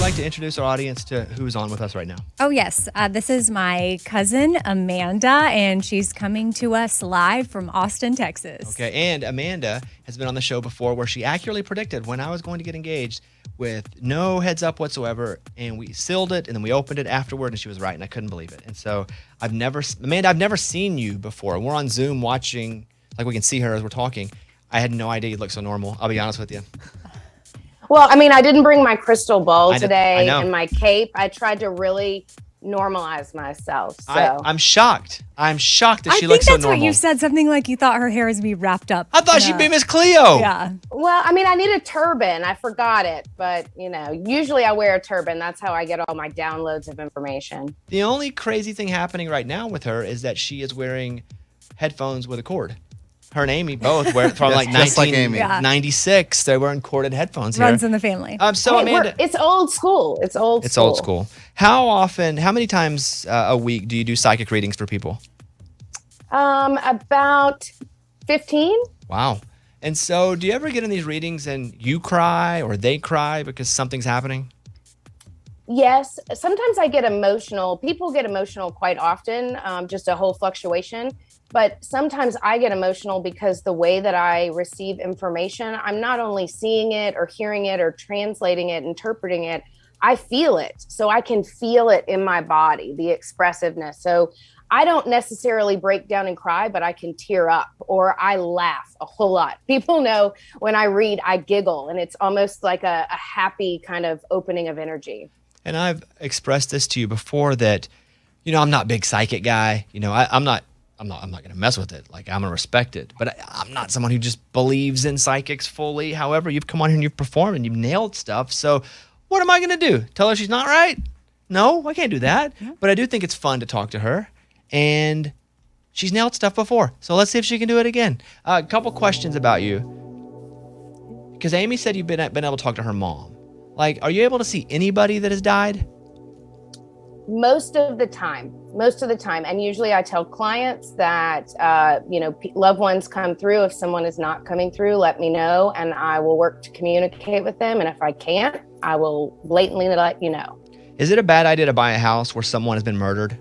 like to introduce our audience to who's on with us right now? Oh, yes. This is my cousin, Amanda, and she's coming to us live from Austin, Texas. Okay, and Amanda has been on the show before where she accurately predicted when I was going to get engaged with no heads up whatsoever, and we sealed it, and then we opened it afterward, and she was right, and I couldn't believe it. And so Amanda, I've never seen you before. We're on Zoom watching, like we can see her as we're talking. I had no idea you looked so normal. I'll be honest with you. Well, I mean, I didn't bring my crystal ball today and my cape. I tried to really normalize myself. So I'm shocked. I'm shocked that she looks so so normal. I think that's what you said, something like you thought her hair was going to be wrapped up. I thought she'd be Miss Cleo. Yeah. Well, I mean, I need a turban. I forgot it. But, you know, usually I wear a turban. That's how I get all my downloads of information. The only crazy thing happening right now with her is that she is wearing headphones with a cord. Her and Amy both wear from like 1996. They're wearing corded headphones here. Runs in the family. So Amanda, it's old school. It's old school. How many times a week do you do psychic readings for people? About 15. Wow. And so do you ever get in these readings and you cry or they cry because something's happening? Yes. Sometimes I get emotional. People get emotional quite often, just a whole fluctuation. But sometimes I get emotional because the way that I receive information, I'm not only seeing it or hearing it or translating it, interpreting it, I feel it. So I can feel it in my body, the expressiveness. So I don't necessarily break down and cry, but I can tear up or I laugh a whole lot. People know when I read, I giggle, and it's almost like a happy kind of opening of energy. And I've expressed this to you before that, you know, I'm not a big psychic guy. You know, I'm not going to mess with it. Like, I'm going to respect it. But I'm not someone who just believes in psychics fully. However, you've come on here and you've performed and you've nailed stuff. So what am I going to do? Tell her she's not right? No, I can't do that. Yeah. But I do think it's fun to talk to her. And she's nailed stuff before. So let's see if she can do it again. A couple questions about you. Because Amy said you've been able to talk to her mom. Like, are you able to see anybody that has died? Most of the time. And usually I tell clients that, loved ones come through. If someone is not coming through, let me know and I will work to communicate with them. And if I can't, I will blatantly let you know. Is it a bad idea to buy a house where someone has been murdered?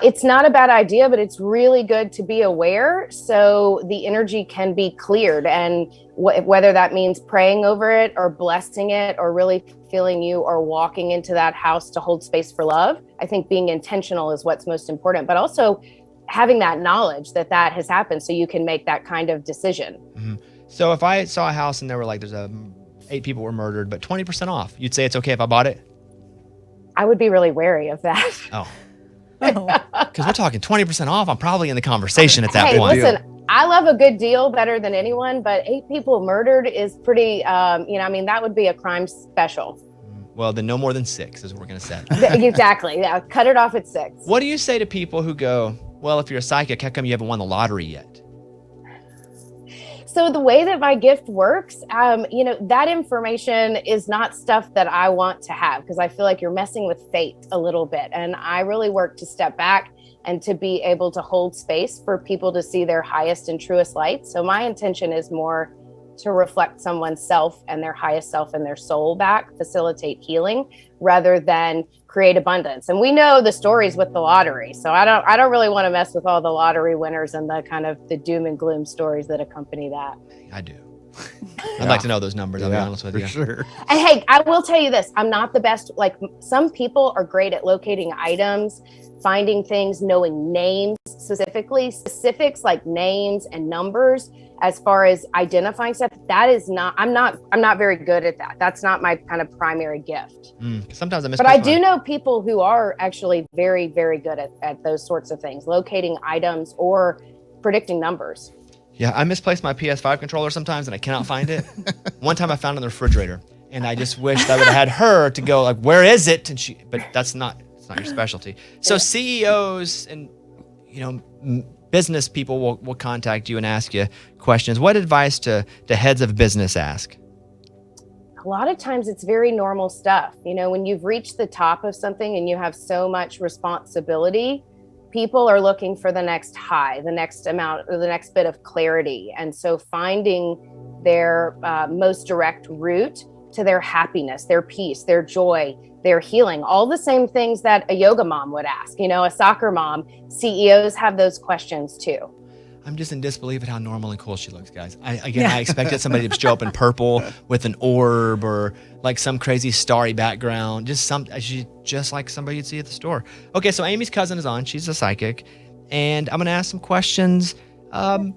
It's not a bad idea, but it's really good to be aware so the energy can be cleared. And whether that means praying over it or blessing it or really feeling you or walking into that house to hold space for love, I think being intentional is what's most important, but also having that knowledge that has happened so you can make that kind of decision. Mm-hmm. So if I saw a house and there were 8 people were murdered, but 20% off, you'd say it's okay if I bought it? I would be really wary of that. Oh. Because we're talking 20% off. I'm probably in the conversation at that point. Listen, I love a good deal better than anyone, but 8 people murdered is pretty, that would be a crime special. Well, then no more than 6 is what we're going to set. Exactly. Yeah. Cut it off at 6. What do you say to people who go, well, if you're a psychic, how come you haven't won the lottery yet? So the way that my gift works, that information is not stuff that I want to have because I feel like you're messing with fate a little bit. And I really work to step back and to be able to hold space for people to see their highest and truest light. So my intention is more to reflect someone's self and their highest self and their soul back, facilitate healing rather than create abundance. And we know the stories with the lottery. So I don't really want to mess with all the lottery winners and the kind of the doom and gloom stories that accompany that. I do. I'd like to know those numbers. I'll be honest with you. Sure. And hey, I will tell you this. I'm not the best. Like some people are great at locating items, finding things, knowing names, specifics like names and numbers. As far as identifying stuff, I'm not very good at that. That's not my kind of primary gift. Sometimes I miss. But I do know people who are actually very, very good at those sorts of things, locating items or predicting numbers. Yeah, I misplaced my PS5 controller sometimes and I cannot find it. One time I found it in the refrigerator and I just wished I would have had her to go like, where is it? And but it's not your specialty. So CEOs and, business people will contact you and ask you questions. What advice to heads of business ask? A lot of times it's very normal stuff. When you've reached the top of something and you have so much responsibility, people are looking for the next high, the next amount, or the next bit of clarity. And so finding their most direct route to their happiness, their peace, their joy, their healing, all the same things that a yoga mom would ask, a soccer mom. CEOs have those questions too. I'm just in disbelief at how normal and cool she looks, guys. I expected somebody to show up in purple with an orb or like some crazy starry background. She's just like somebody you'd see at the store. Okay, so Amy's cousin is on. She's a psychic. And I'm going to ask some questions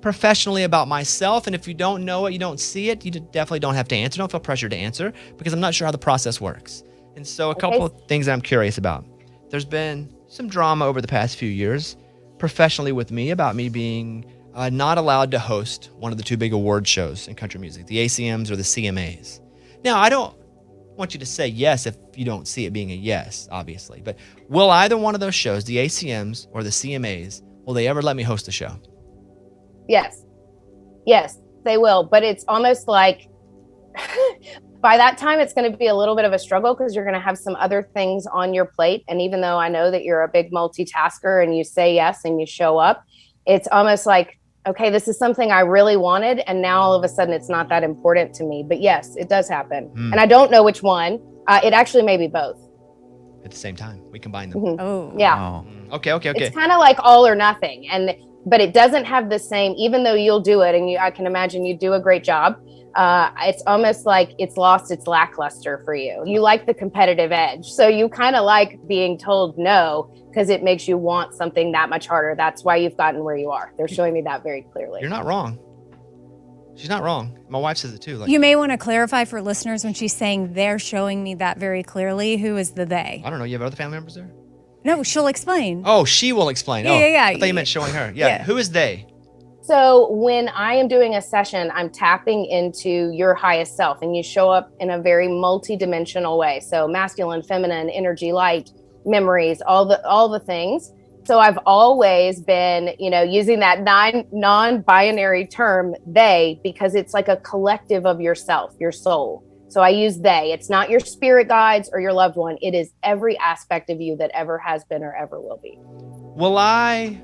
professionally about myself. And if you don't know it, you don't see it, you definitely don't have to answer. Don't feel pressured to answer because I'm not sure how the process works. And so a couple of things that I'm curious about. There's been some drama over the past few years professionally with me about me being not allowed to host one of the two big award shows in country music, the ACMs or the CMAs. Now, I don't want you to say yes if you don't see it being a yes, obviously. But will either one of those shows, the ACMs or the CMAs, will they ever let me host a show? Yes. Yes, they will. But it's almost like by that time, it's going to be a little bit of a struggle because you're going to have some other things on your plate. And even though I know that you're a big multitasker and you say yes and you show up, it's almost like, okay, this is something I really wanted. And now all of a sudden it's not that important to me. But yes, it does happen. And I don't know which one. It actually may be both. At the same time, we combine them. Mm-hmm. Oh, yeah. Wow. Okay. It's kind of like all or nothing. But it doesn't have the same, even though you'll do it. And I can imagine you do a great job. It's almost like it's lost its lackluster for you. You like the competitive edge. So you kind of like being told no because it makes you want something that much harder. That's why you've gotten where you are. They're showing me that very clearly. You're not wrong. She's not wrong. My wife says it too. You may want to clarify for listeners when she's saying they're showing me that very clearly. Who is the they? I don't know. You have other family members there? No, she'll explain. Oh, she will explain. Yeah. I thought you meant showing her. Yeah. Who is they? So when I am doing a session, I'm tapping into your highest self and you show up in a very multi-dimensional way. So masculine, feminine, energy, light, memories, all the things. So I've always been, using that non-binary term, they, because it's like a collective of yourself, your soul. So I use they. It's not your spirit guides or your loved one. It is every aspect of you that ever has been or ever will be. Will I,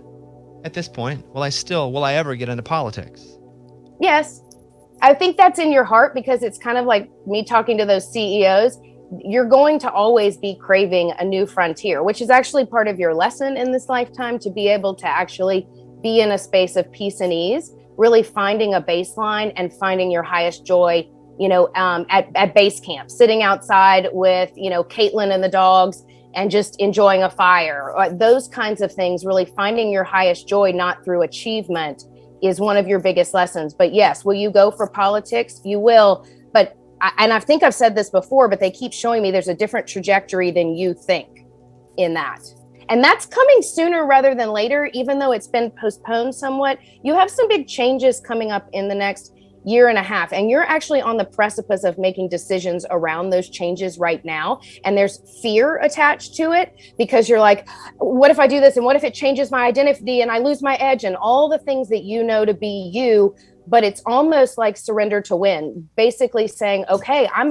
at this point, will I ever get into politics? Yes. I think that's in your heart because it's kind of like me talking to those CEOs. You're going to always be craving a new frontier, which is actually part of your lesson in this lifetime, to be able to actually be in a space of peace and ease, really finding a baseline and finding your highest joy, at base camp, sitting outside with, Caitlin and the dogs and just enjoying a fire, or those kinds of things. Really finding your highest joy, not through achievement, is one of your biggest lessons. But yes, will you go for politics? You will. But I think I've said this before, but they keep showing me there's a different trajectory than you think in that. And that's coming sooner rather than later, even though it's been postponed somewhat. You have some big changes coming up in the next year and a half, and you're actually on the precipice of making decisions around those changes right now. And there's fear attached to it because you're like, what if I do this? And what if it changes my identity and I lose my edge and all the things that you know to be you? But it's almost like surrender to win, basically saying, okay, I'm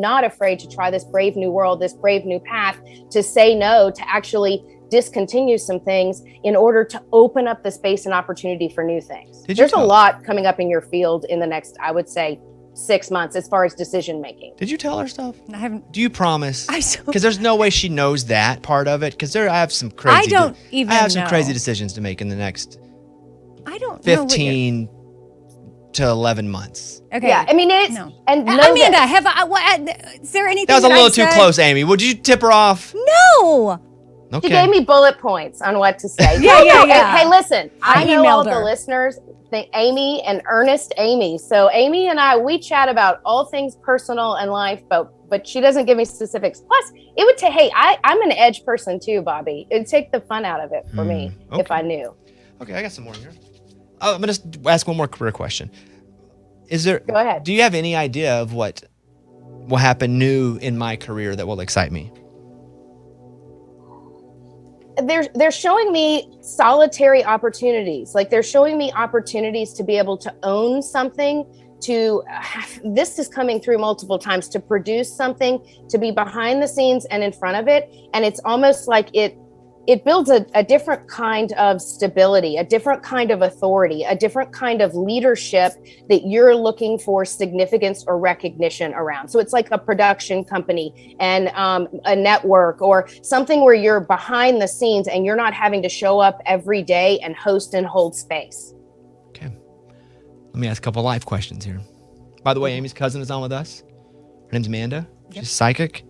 not afraid to try this brave new world, this brave new path, to say no, to actually discontinue some things in order to open up the space and opportunity for new things. There's a lot coming up in your field in the next, I would say, 6 months as far as decision making. Did you tell her stuff? I haven't. Do you promise? I don't. Because there's no way she knows that part of it. Because I have some crazy. I don't even. I have some know. crazy decisions to make in the next. I don't. 15 to 11 months. Okay. Yeah, I mean it's no. And know Amanda, that, is there anything that was a little too close, Amy. Would you tip her off? No. Okay. She gave me bullet points on what to say. Yeah. Hey, listen, I know all her. the listeners, Amy and Ernest Amy. So Amy and I, we chat about all things personal and life, but she doesn't give me specifics. Plus, it would take, hey, I'm an edge person too, Bobby. It'd take the fun out of it for me if I knew. Okay, I got some more here. I'm going to ask one more career question. Go ahead. Do you have any idea of what will happen new in my career that will excite me? They're showing me solitary opportunities. Like they're showing me opportunities to be able to own something, this is coming through multiple times, to produce something, to be behind the scenes and in front of it. And it's almost like it it builds a different kind of stability, a different kind of authority, a different kind of leadership that you're looking for significance or recognition around. So it's like a production company and a network or something where you're behind the scenes and you're not having to show up every day and host and hold space. Okay. Let me ask a couple life questions here. By the way, Amy's cousin is on with us. Her name's Amanda. She's psychic.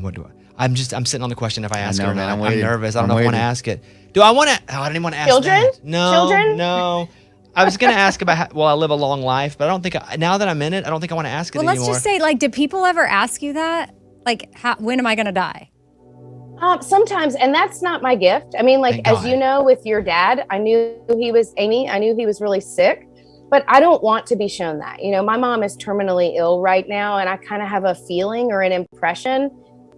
What do I'm sitting on the question if I ask her or not. I'm nervous. I don't know if I want to ask it. Do I want to? Oh, I didn't want to ask Children? that. No. Children? No. I was going to ask about I live a long life, but I don't think, now that I'm in it, I don't think I want to ask it anymore. Well, let's just say, like, do people ever ask you that? Like, when am I going to die? Sometimes, and that's not my gift. I mean, like, as you know, with your dad, I knew he was really sick, but I don't want to be shown that. You know, my mom is terminally ill right now, and I kind of have a feeling or an impression,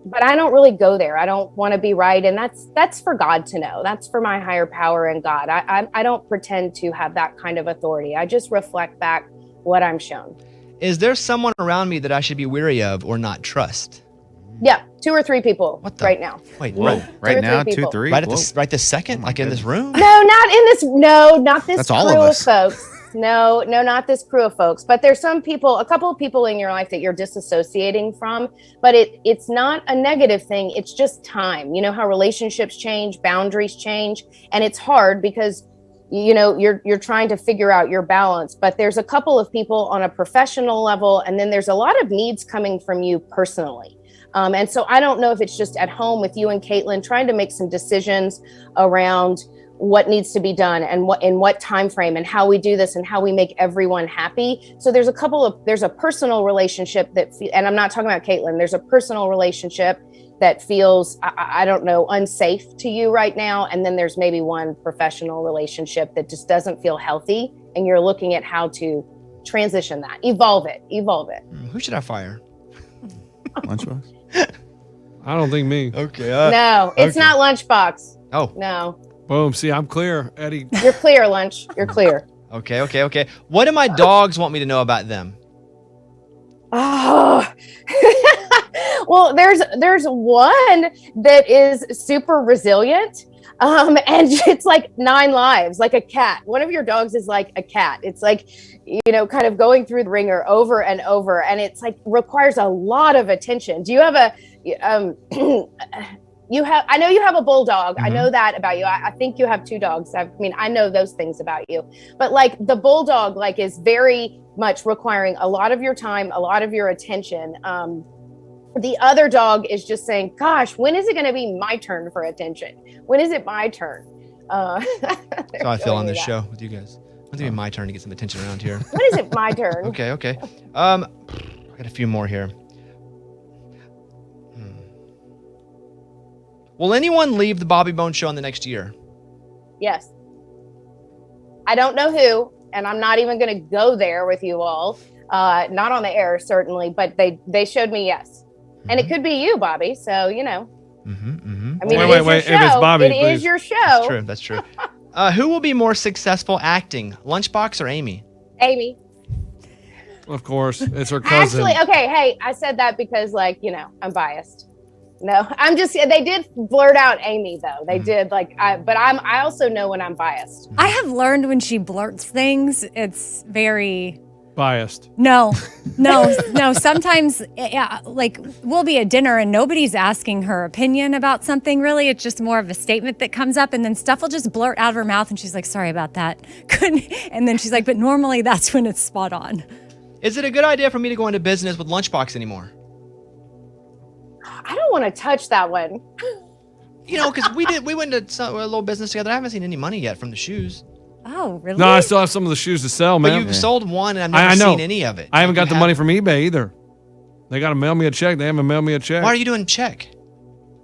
but I don't really go there. I don't want to be right. And that's for God to know. That's for my higher power and God. I don't pretend to have that kind of authority. I just reflect back what I'm shown. Is there someone around me that I should be weary of or not trust? Yeah, 2 or 3 people right now. Wait, whoa, right now, 2, 3? Right this second, like in this room? No, not this That's crew all of us. of folks. No, not this crew of folks. But there's a couple of people in your life that you're disassociating from, but it's not a negative thing. It's just time. You know how relationships change, boundaries change, and it's hard because you know you're trying to figure out your balance. But there's a couple of people on a professional level, and then there's a lot of needs coming from you personally. And so I don't know if it's just at home with you and Caitlin trying to make some decisions around what needs to be done and in what time frame and how we do this and how we make everyone happy. So there's a personal relationship and I'm not talking about Caitlin, there's a personal relationship that feels, I don't know, unsafe to you right now. And then there's maybe one professional relationship that just doesn't feel healthy. And you're looking at how to transition that, evolve it. Who should I fire? Lunchbox? I don't think me. Okay. No, it's not Lunchbox. Oh. No. Boom. See, I'm clear, Eddie. You're clear, Lunch. You're clear. Okay. What do my dogs want me to know about them? Oh, well, there's one that is super resilient. And it's like 9 lives, like a cat. One of your dogs is like a cat. It's like, you know, kind of going through the ringer over and over. And it's like requires a lot of attention. Do you have I know you have a bulldog. Mm-hmm. I know that about you. I think you have 2 dogs. I know those things about you, but like the bulldog, like is very much requiring a lot of your time, a lot of your attention. The other dog is just saying, gosh, when is it going to be my turn for attention? When is it my turn? So I feel on this show with you guys. It's going to be my turn to get some attention around here. When is it my turn? Okay. I got a few more here. Will anyone leave the Bobby Bones Show in the next year? Yes. I don't know who, and I'm not even going to go there with you all. Not on the air, certainly, but they showed me yes. Mm-hmm. And it could be you, Bobby. So, you know. Mm-hmm. I mean, wait. If it's Bobby, it is your show. That's true. Who will be more successful acting, Lunchbox or Amy? Amy. Of course. It's her cousin. Actually, okay. Hey, I said that because, like, you know, I'm biased. No, they did blurt out Amy though. They did I also know when I'm biased. I have learned when she blurts things, it's very biased. No. Sometimes, yeah, like we'll be at dinner and nobody's asking her opinion about something really. It's just more of a statement that comes up and then stuff will just blurt out of her mouth and she's like, sorry about that. And then she's like, but normally that's when it's spot on. Is it a good idea for me to go into business with Lunchbox anymore? I don't want to touch that one. You know, because we went to a little business together. I haven't seen any money yet from the shoes. Oh, really? No, I still have some of the shoes to sell, man. But you've sold one, and I've never seen any of it. I haven't got the money from eBay either. They got to mail me a check. They haven't mailed me a check. Why are you doing check?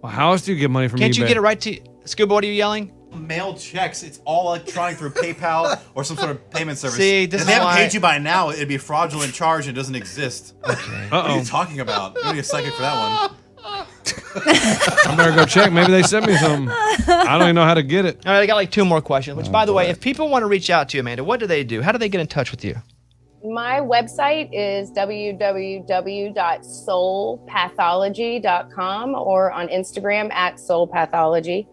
Well, how else do you get money from eBay? Can't you get it right to Scuba? What are you yelling? Mail checks. It's all electronic through PayPal or some sort of payment service. See, if they haven't paid you by now, it'd be a fraudulent charge and it doesn't exist. Okay. What are you talking about? You're going to get psychic for that one. I better go check. Maybe they sent me something. I don't even know how to get it. All right, I got like 2 more questions. Which, by the way, if people want to reach out to you, Amanda, what do they do? How do they get in touch with you? My website is www.soulpathology.com or on Instagram at soulpathology.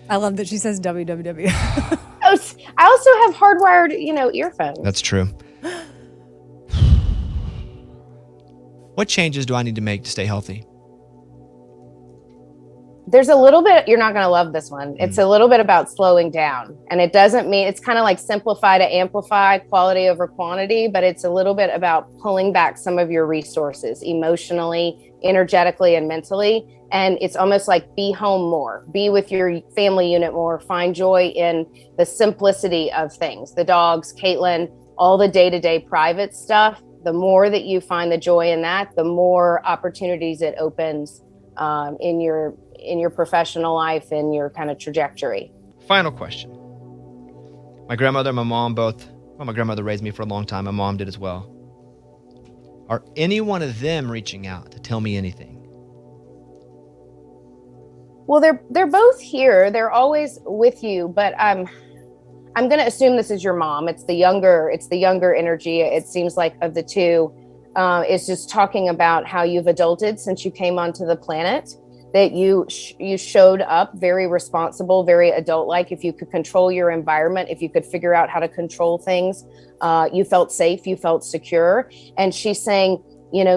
I love that she says www. Oh, I also have hardwired, earphones. That's true. What changes do I need to make to stay healthy? There's a little bit, you're not going to love this one. It's a little bit about slowing down. And it doesn't mean, it's kind of like simplify to amplify, quality over quantity, but it's a little bit about pulling back some of your resources emotionally, energetically, and mentally. And it's almost like be home more, be with your family unit more, find joy in the simplicity of things, the dogs, Caitlin, all the day-to-day private stuff. The more that you find the joy in that, the more opportunities it opens in your professional life and your kind of trajectory. Final question. My grandmother and my mom both, my grandmother raised me for a long time. My mom did as well. Are any one of them reaching out to tell me anything? Well, they're both here. They're always with you, but I'm going to assume this is your mom. It's the younger energy. It seems like of the two, is just talking about how you've adulted since you came onto the planet. That you showed up very responsible, very adult-like. If you could control your environment, if you could figure out how to control things, you felt safe, you felt secure. And she's saying,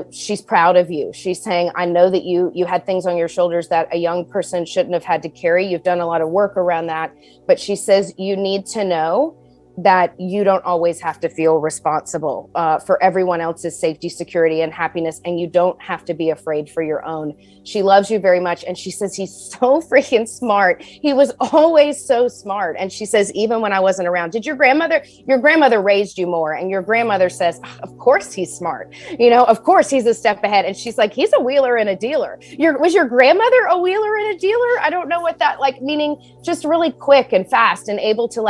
she's proud of you. She's saying, I know that you had things on your shoulders that a young person shouldn't have had to carry. You've done a lot of work around that. But she says, you need to know that you don't always have to feel responsible for everyone else's safety, security, and happiness. And you don't have to be afraid for your own. She loves you very much. And she says, he's so freaking smart. He was always so smart. And she says, even when I wasn't around, your grandmother raised you more. And your grandmother says, of course he's smart. Of course he's a step ahead. And she's like, he's a wheeler and a dealer. Was your grandmother a wheeler and a dealer? I don't know what that meaning just really quick and fast and able to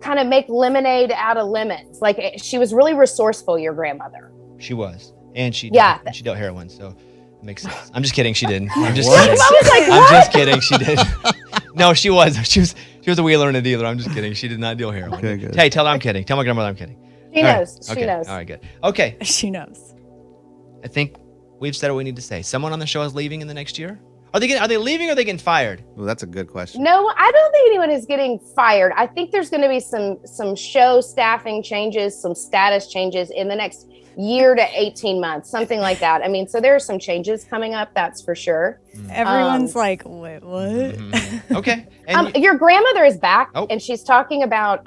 kind of make lemonade out of lemons. She was really resourceful, your grandmother. She was. And she she dealt heroin, so it makes sense. I'm just kidding, she didn't. I'm just kidding. I was like, I'm just kidding, she did. No, she was. She was a wheeler and a dealer. I'm just kidding. She did not deal heroin. Okay, good. Hey, tell her I'm kidding. Tell my grandmother I'm kidding. She knows. Okay. She knows. All right, good. Okay. She knows. I think we've said what we need to say. Someone on the show is leaving in the next year? Are they leaving or are they getting fired? Well, that's a good question. No, I don't think anyone is getting fired. I think there's going to be some show staffing changes, some status changes in the next year to 18 months, something like that. I mean, so there are some changes coming up, that's for sure. Everyone's like, wait, what? Mm-hmm. Okay. And your grandmother is back, Oh. and she's talking about,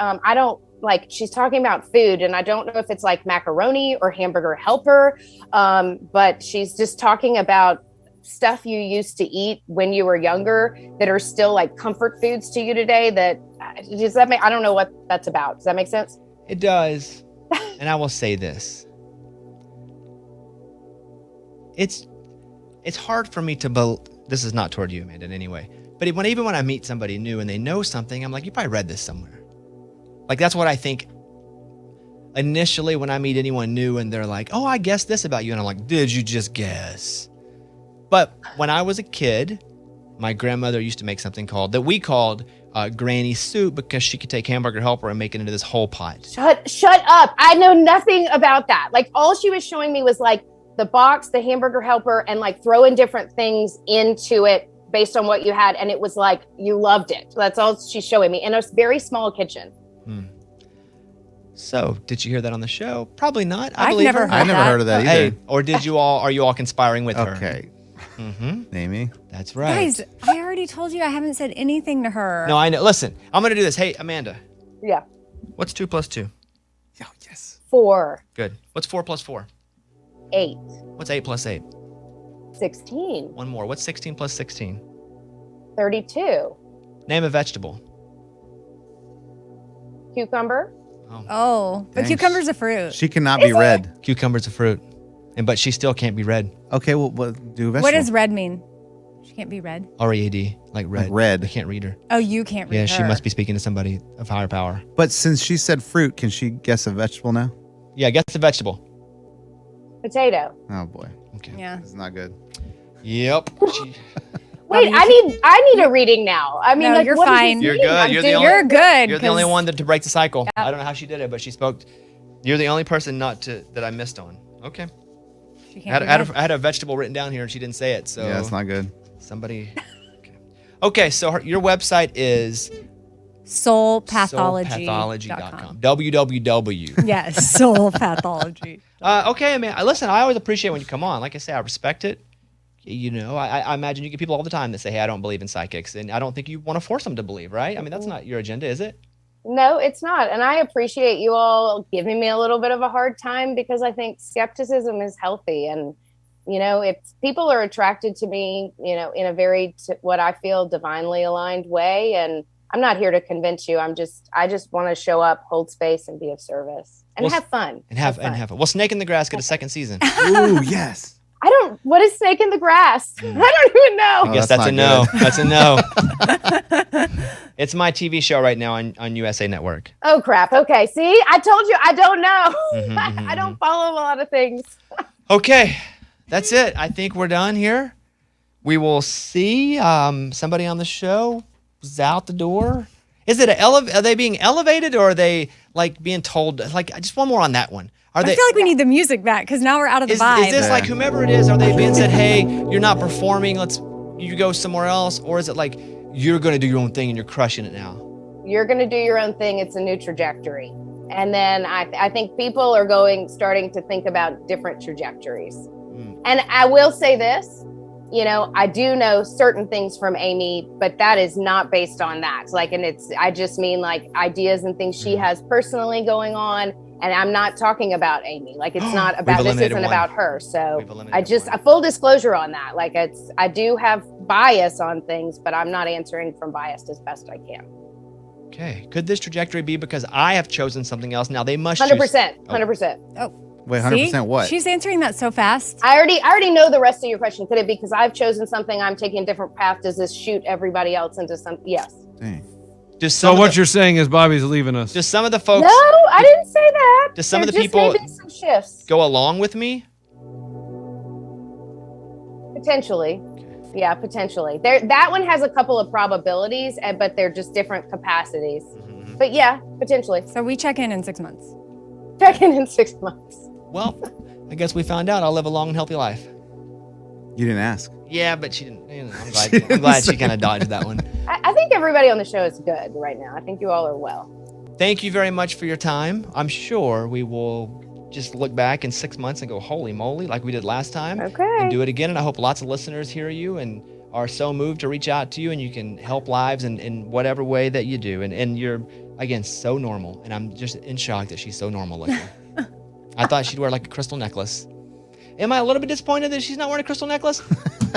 she's talking about food, and I don't know if it's like macaroni or hamburger helper, but she's just talking about stuff you used to eat when you were younger that are still like comfort foods to you today. I don't know what that's about. Does that make sense? It does. And I will say this. It's hard for me to believe, this is not toward you, Amanda, in any way, but even when I meet somebody new and they know something, I'm like, you probably read this somewhere. That's what I think initially when I meet anyone new and they're like, oh, I guessed this about you. And I'm like, did you just guess? But when I was a kid, my grandmother used to make something that we called granny soup because she could take hamburger helper and make it into this whole pot. Shut up. I know nothing about that. All she was showing me was the box, the hamburger helper, and throwing different things into it based on what you had. And it was you loved it. That's all she's showing me in a very small kitchen. So, did you hear that on the show? Probably not. I've never heard I never heard of that either. Hey, or are you all conspiring with her? Okay. Mm-hmm. Amy? That's right. Guys, I already told you I haven't said anything to her. No, I know. Listen, I'm going to do this. Hey, Amanda. Yeah. What's 2 plus 2? Oh, yes. 4, Good. What's 4 plus 4? 8, What's 8 plus 8? 16, One more. What's 16 plus 16? 32, Name a vegetable. cucumber. Oh, but Dang. cucumber's a fruit. She cannot be red. Cucumber's a fruit. But she still can't be red. Okay, well, do a vegetable. What does red mean? She can't be red. R-E-A-D, like red. Like red. I can't read her. Oh, you can't read Yeah, her. she must be speaking to somebody of higher power. But since she said fruit, can she guess a vegetable now? Yeah, guess the vegetable. Potato. Oh, boy. Okay. Yeah. This is not good. Yep. Wait, I need a reading now. I mean, No, you're what is fine. this You're reading? good. I'm You're doing- the only- You're good. You're the only 'cause- one to break the cycle. I don't know how she did it, but she spoke You're the only person that I missed on. Okay. She I can't had a vegetable written down here and she didn't say it. So Yeah, it's not good. somebody. Okay, so your website is soulpathology.com. www. Yes, soul pathology. Okay, man. Listen, I always appreciate when you come on. Like I say, I respect it. You know, I imagine you get people all the time that say, hey, I don't believe in psychics. And I don't think you want to force them to believe, right? I mean, that's not your agenda, is it? No, it's not. And I appreciate you all giving me a little bit of a hard time because I think skepticism is healthy. And, you know, if people are attracted to me, you know, in a very, what I feel divinely aligned way. And I'm not here to convince you. I just want to show up, hold space and be of service and have fun. And have fun. Well, Snake in the Grass get a second season. Ooh, yes. What is Snake in the Grass? I don't even know. I guess that's a no. That's a no. It's my TV show right now on USA Network. Oh, crap. Okay. See, I told you I don't know. I don't follow a lot of things. Okay. That's it. I think we're done here. We will see somebody on the show is out the door. Is it are they being elevated or are they like being told? Like, just one more on that one. I feel like we need the music back because now we're out of the vibe. Is this like whomever it is? Are they being said, hey, you're not performing, you go somewhere else? Or is it like you're going to do your own thing and you're crushing it now? You're going to do your own thing. It's a new trajectory. And then I think people are starting to think about different trajectories. And I will say this, you know, I do know certain things from Amy, but that is not based on that. like, and I just mean like ideas and things she has personally going on. And I'm not talking about Amy. Like, it's not about, this isn't about her. So a full disclosure on that. Like, I do have bias on things, but I'm not answering from bias as best I can. Okay. Could this trajectory be because I have chosen something else? Now they must 100%. 100%. Oh. Wait, 100% what? She's answering that so fast. I already know the rest of your question. Could it be because I've chosen something, I'm taking a different path? Does this shoot everybody else into something? Yes. Dang. So what you're saying is Bobby's leaving us. Just some of the folks. No, I didn't say that. Does some of the people some shifts go along with me? Potentially. Yeah, potentially. That one has a couple of probabilities, but they're just different capacities. But yeah, potentially. So we check in 6 months. Check in 6 months. Well, I guess we found out I'll live a long and healthy life. You didn't ask. Yeah, but she didn't. You know, I'm glad she kind of dodged that one. I think everybody on the show is good right now. I think you all are well. Thank you very much for your time. I'm sure we will just look back in 6 months and go, holy moly, like we did last time. Okay. And do it again. And I hope lots of listeners hear you and are so moved to reach out to you, and you can help lives in whatever way that you do. And you're, again, so normal. And I'm just in shock that she's so normal looking. I thought she'd wear like a crystal necklace. Am I a little bit disappointed that she's not wearing a crystal necklace?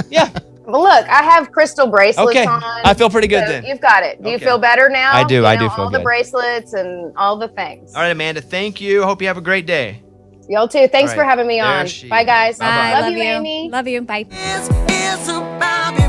Yeah. Well, look, I have crystal bracelets on. I feel pretty good then. You've got it. Do you feel better now? I do. I do feel all good. the bracelets and all the things. All right, Amanda. Thank you. Hope you have a great day. Y'all too. Thanks All for right. having me on. Bye, guys. Bye-bye. Love you, Amy. Love you. Bye. It's about